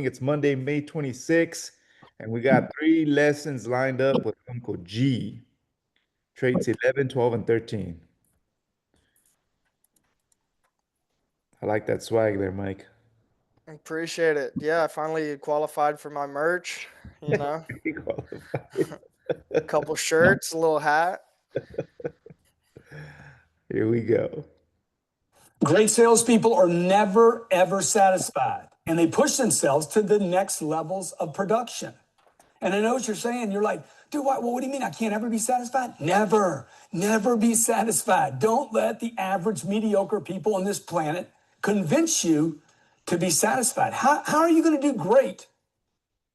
It's Monday, May 26th, and we got three lessons lined up with Uncle G. Traits 11, 12, and 13. I like that swag there, Mike. Appreciate it. Yeah, I finally qualified for my merch, He qualified. couple shirts, a little hat. Here we go. Great salespeople are never, ever satisfied, and they push themselves to the next levels of production. And I know what you're saying. You're like, dude, what do you mean I can't ever be satisfied? Never, never be satisfied. Don't let the average mediocre people on this planet convince you to be satisfied. How are you going to do great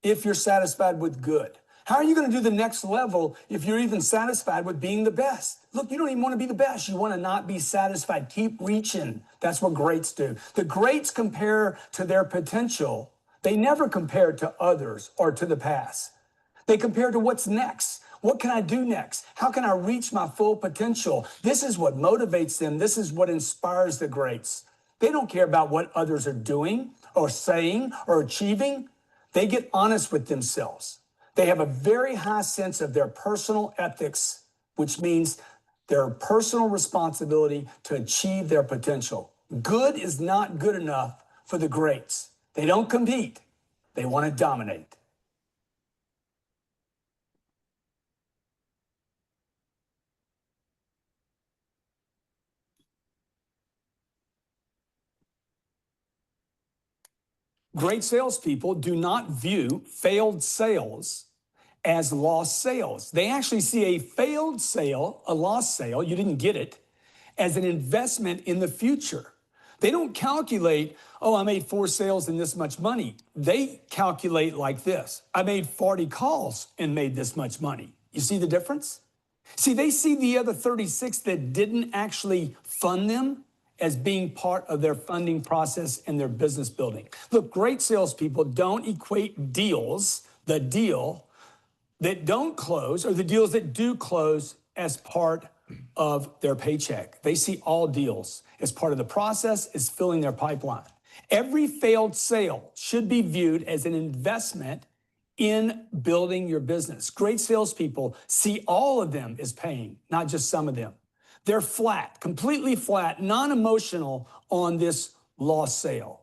if you're satisfied with good? How are you going to do the next level if you're even satisfied with being the best? Look, you don't even want to be the best. You want to not be satisfied. Keep reaching. That's what greats do. The greats compare to their potential. They never compare to others or to the past. They compare to what's next. What can I do next? How can I reach my full potential? This is what motivates them. This is what inspires the greats. They don't care about what others are doing or saying or achieving. They get honest with themselves. They have a very high sense of their personal ethics, which means their personal responsibility to achieve their potential. Good is not good enough for the greats. They don't compete. They want to dominate. Great salespeople do not view failed sales as lost sales. They actually see a failed sale, a lost sale, you didn't get it, as an investment in the future. They don't calculate, oh, I made 4 sales and this much money. They calculate like this. I made 40 calls and made this much money. You see the difference? See, they see the other 36 that didn't actually fund them as being part of their funding process and their business building. Look, great salespeople don't equate deals, the deal that don't close or the deals that do close as part of their paycheck. They see all deals as part of the process, as filling their pipeline. Every failed sale should be viewed as an investment in building your business. Great salespeople see all of them as paying, not just some of them. They're flat, completely flat, non-emotional on this lost sale.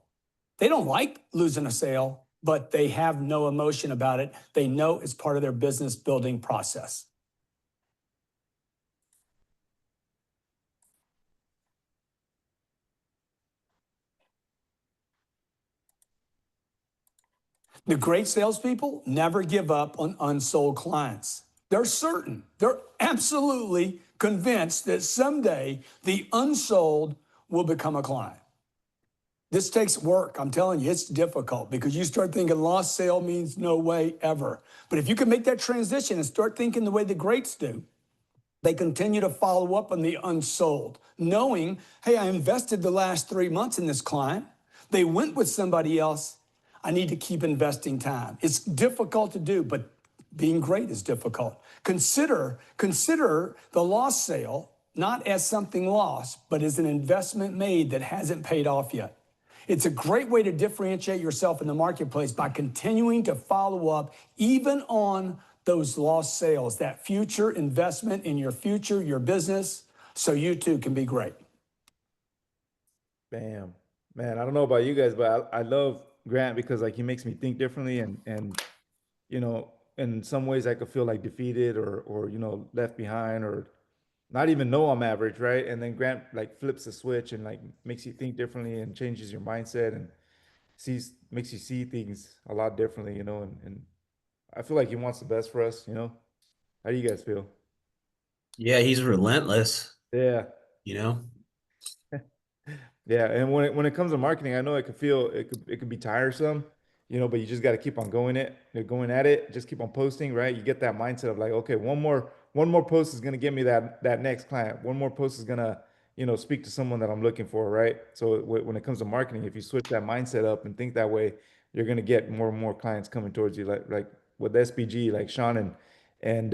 They don't like losing a sale, but they have no emotion about it. They know it's part of their business building process. The great salespeople never give up on unsold clients. They're certain, they're absolutely convinced that someday the unsold will become a client. This takes work. I'm telling you, it's difficult because you start thinking lost sale means no way ever. But if you can make that transition and start thinking the way the greats do, they continue to follow up on the unsold, knowing, hey, I invested the last 3 months in this client. They went with somebody else. I need to keep investing time. It's difficult to do, but being great is difficult. Consider the lost sale not as something lost, but as an investment made that hasn't paid off yet. It's a great way to differentiate yourself in the marketplace by continuing to follow up even on those lost sales, that future investment in your future, your business, so you too can be great. Bam. Man, I don't know about you guys, but I love Grant because like he makes me think differently and you know, in some ways I could feel like defeated or left behind or not even know I'm average, right? And then Grant like flips the switch and like makes you think differently and changes your mindset and makes you see things a lot differently, and I feel like he wants the best for us. How do you guys feel? Yeah, he's relentless, Yeah. you know? Yeah, and when it comes to marketing, I know it could be tiresome, but you just got to keep on going at it, just keep on posting, right? You get that mindset of like, okay, one more post is gonna get me that next client. One more post is gonna, speak to someone that I'm looking for, right? So when it comes to marketing, if you switch that mindset up and think that way, you're gonna get more and more clients coming towards you, like with SBG, like Sean and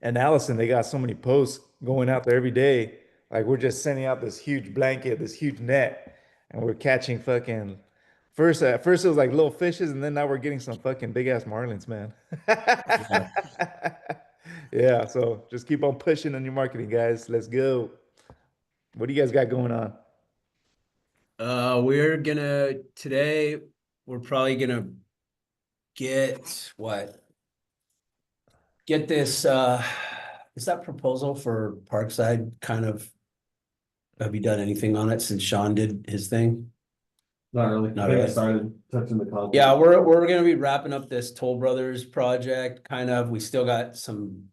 Allison, they got so many posts going out there every day. Like we're just sending out this huge blanket, this huge net, and we're catching fucking At first it was like little fishes, and then now we're getting some fucking big ass marlins, man. Yeah, so just keep on pushing on your marketing, guys. Let's go. What do you guys got going on? We're gonna today. We're probably gonna get what? Get this. Is that proposal for Parkside kind of? Have you done anything on it since Sean did his thing? Not really. Not I think I really. started touching the content. Yeah, we're gonna be wrapping up this Toll Brothers project. Kind of. We still got some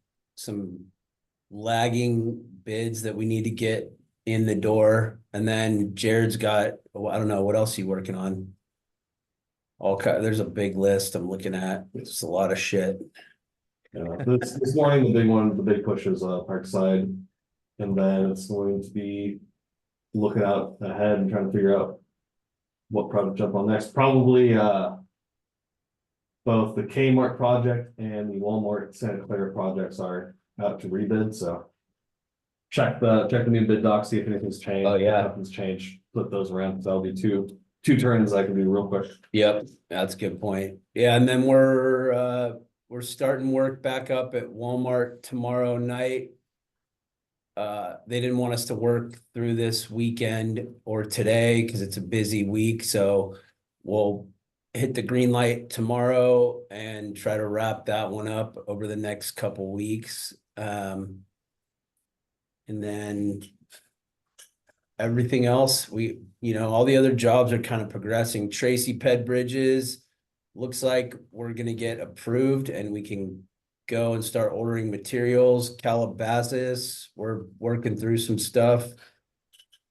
lagging bids that we need to get in the door, and then Jared's got. Well, I don't know what else he working on. There's a big list I'm looking at. It's a lot of shit. This morning, the big push is Parkside, and then it's going to be looking out ahead and trying to figure out what project to jump on next. Probably both the Kmart project and the Walmart Santa Clara projects are out to rebid. So check the new bid doc, see if anything's changed. Oh, yeah. If nothing's changed, flip those around. So that'll be two turns I can do real quick. Yep, that's a good point. Yeah, and then we're starting work back up at Walmart tomorrow night. They didn't want us to work through this weekend or today because it's a busy week, so we'll hit the green light tomorrow and try to wrap that one up over the next couple weeks. And then everything else, all the other jobs are kind of progressing. Tracy Ped Bridges, looks like we're gonna get approved and we can go and start ordering materials. Calabasas, we're working through some stuff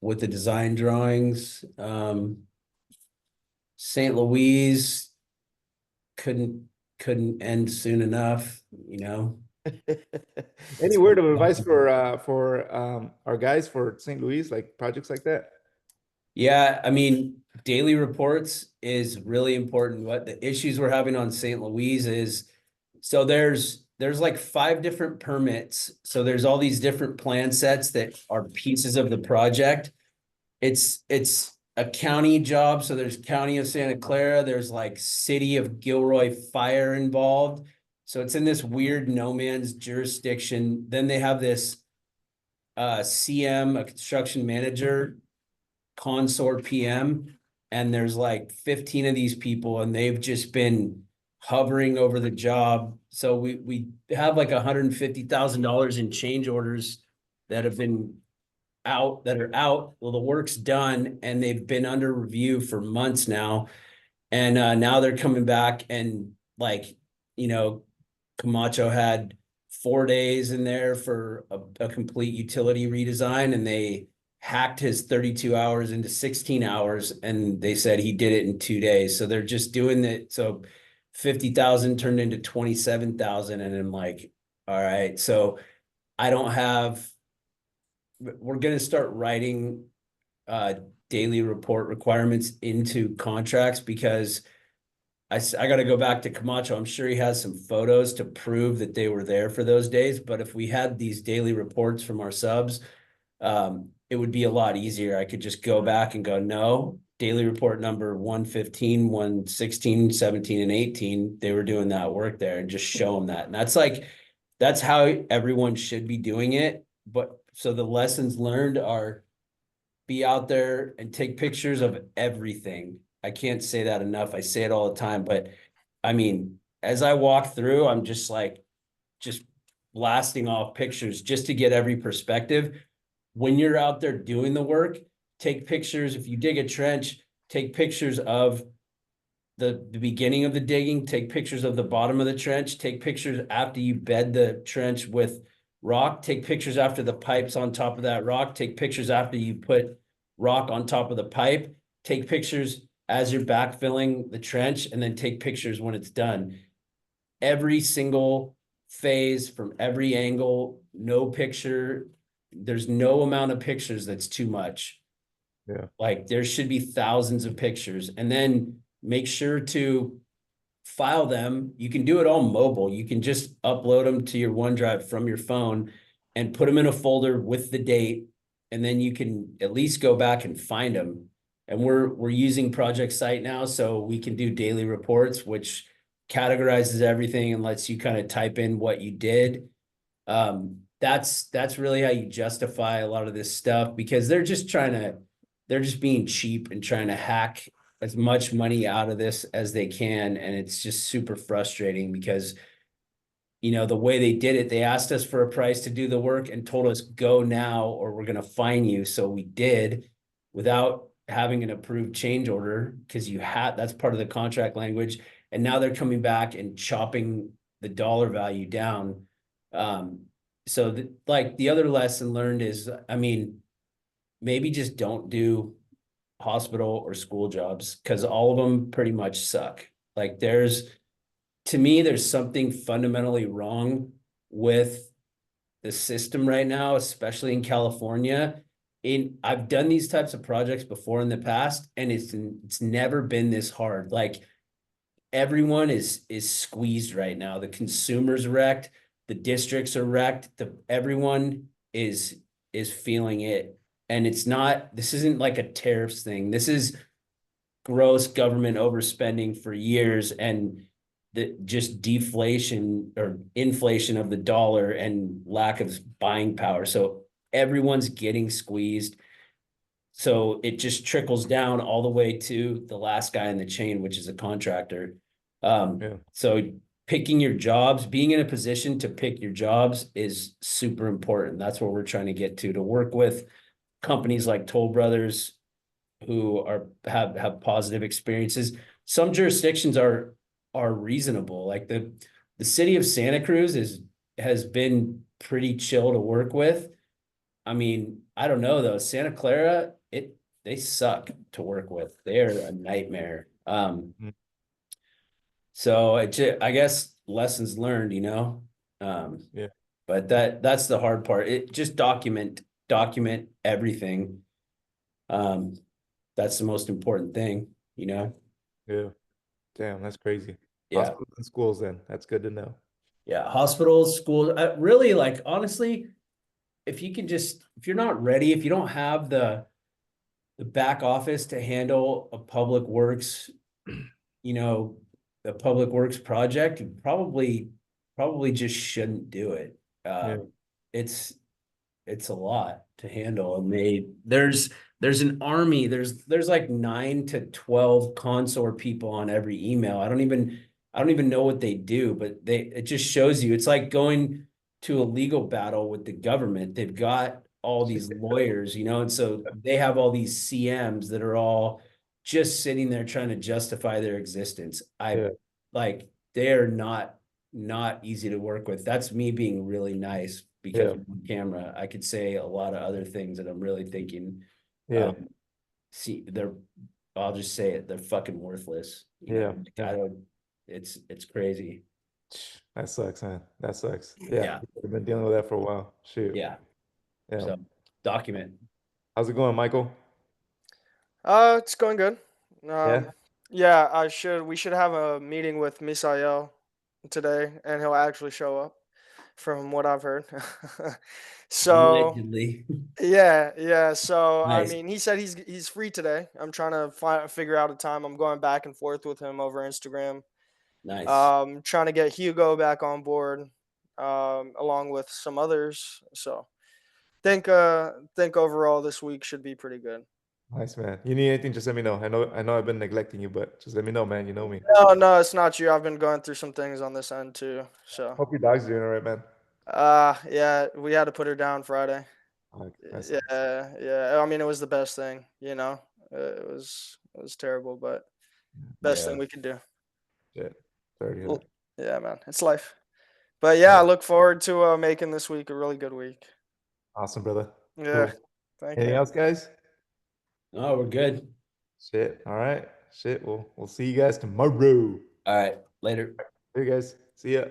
with the design drawings. St. Louis couldn't end soon enough, Any word of advice for our guys for St. Louis, like projects like that? Yeah, I mean, daily reports is really important. What the issues we're having on St. Louis is, so there's like 5 different permits. So there's all these different plan sets that are pieces of the project. It's a county job. So there's County of Santa Clara, there's like City of Gilroy Fire involved. So it's in this weird no man's jurisdiction. Then they have this CM, a construction manager, consort PM, and there's like 15 of these people, and they've just been hovering over the job. So we have like $150,000 in change orders that have been out, that are out. Well, the work's done, and they've been under review for months now. And now they're coming back, and Camacho had 4 days in there for a complete utility redesign, and they hacked his 32 hours into 16 hours, and they said he did it in 2 days. So they're just doing it. So 50,000 turned into 27,000. And I'm like, all right, so we're going to start writing daily report requirements into contracts, because I got to go back to Camacho. I'm sure he has some photos to prove that they were there for those days. But if we had these daily reports from our subs, it would be a lot easier. I could just go back and go, no, daily report number 115, 116, 17, and 18, they were doing that work there, and just show them that. And that's how everyone should be doing it. But so the lessons learned are, be out there and take pictures of everything. I can't say that enough. I say it all the time, but I mean, as I walk through, I'm just blasting off pictures just to get every perspective. When you're out there doing the work, take pictures. If you dig a trench, take pictures of the beginning of the digging, take pictures of the bottom of the trench, take pictures after you bed the trench with rock, take pictures after the pipe's on top of that rock, take pictures after you put rock on top of the pipe, take pictures as you're backfilling the trench, and then take pictures when it's done. Every single phase from every angle, no picture. There's no amount of pictures that's too much. Yeah. Like there should be thousands of pictures, and then make sure to file them. You can do it all mobile. You can just upload them to your OneDrive from your phone and put them in a folder with the date. And then you can at least go back and find them. And we're using Project Site now, so we can do daily reports, which categorizes everything and lets you kind of type in what you did. That's really how you justify a lot of this stuff, because they're just being cheap and trying to hack as much money out of this as they can. And it's just super frustrating because, the way they did it, they asked us for a price to do the work and told us go now or we're going to fine you. So we did, without having an approved change order, because that's part of the contract language. And now they're coming back and chopping the dollar value down. So the other lesson learned is, maybe just don't do hospital or school jobs, because all of them pretty much suck. Like to me, there's something fundamentally wrong with the system right now, especially in California. I've done these types of projects before in the past, and it's never been this hard. Like, everyone is squeezed right now. The consumers wrecked, the districts are wrecked, everyone is feeling it. And this isn't like a tariffs thing. This is gross government overspending for years, and just deflation or inflation of the dollar and lack of buying power. So everyone's getting squeezed. So it just trickles down all the way to the last guy in the chain, which is a contractor. So picking your jobs, being in a position to pick your jobs is super important. That's what we're trying to get to work with companies like Toll Brothers, who have positive experiences. Some jurisdictions are reasonable. Like the city of Santa Cruz has been pretty chill to work with. I don't know though. Santa Clara, they suck to work with. They are a nightmare. So I guess lessons learned, Yeah. But that's the hard part. It just document everything. That's the most important thing, Yeah. Damn, that's crazy. Yeah. Hospitals and schools, then. That's good to know. Yeah, hospitals, schools, really, like, honestly, if you're not ready, if you don't have the back office to handle a public works, a public works project, you probably just shouldn't do it. Yeah. It's a lot to handle, and there's an army, there's like 9 to 12 consort people on every email. I don't even know what they do, but it just shows you, it's like going to a legal battle with the government. They've got all these lawyers, and so they have all these CMs that are all just sitting there trying to justify their existence. Yeah. Like, they're not easy to work with. That's me being really nice, because Yeah. on camera I could say a lot of other things that I'm really thinking. Yeah. I'll just say it, they're fucking worthless. Yeah. It's crazy. That sucks, man. That sucks. Yeah. We've been dealing with that for a while. Shoot. Yeah. Yeah. So document. How's it going, Michael? It's going good. Yeah. Yeah, we should have a meeting with Misael today, and he'll actually show up, from what I've heard. So, Allegedly. yeah. So, Nice. he said he's free today. I'm trying to figure out a time. I'm going back and forth with him over Instagram. Nice. Trying to get Hugo back on board, along with some others. So, think overall this week should be pretty good. Nice, man. You need anything, just let me know. I know I've been neglecting you, but just let me know, man. You know me. No, it's not you. I've been going through some things on this end too. So, Hope your dog's doing all right, man. yeah, we had to put her down Friday. That's Yeah. It was the best thing, It was terrible, but best thing we could do. shit. Sorry to hear Well, that. yeah, man, it's life. But yeah, I look forward to making this week a really good week. Awesome, brother. Yeah, Cool. thank Anything you. else, guys? Oh, we're good. Shit. All right. Shit. We'll see you guys tomorrow. All right, later. Hey, guys. See ya.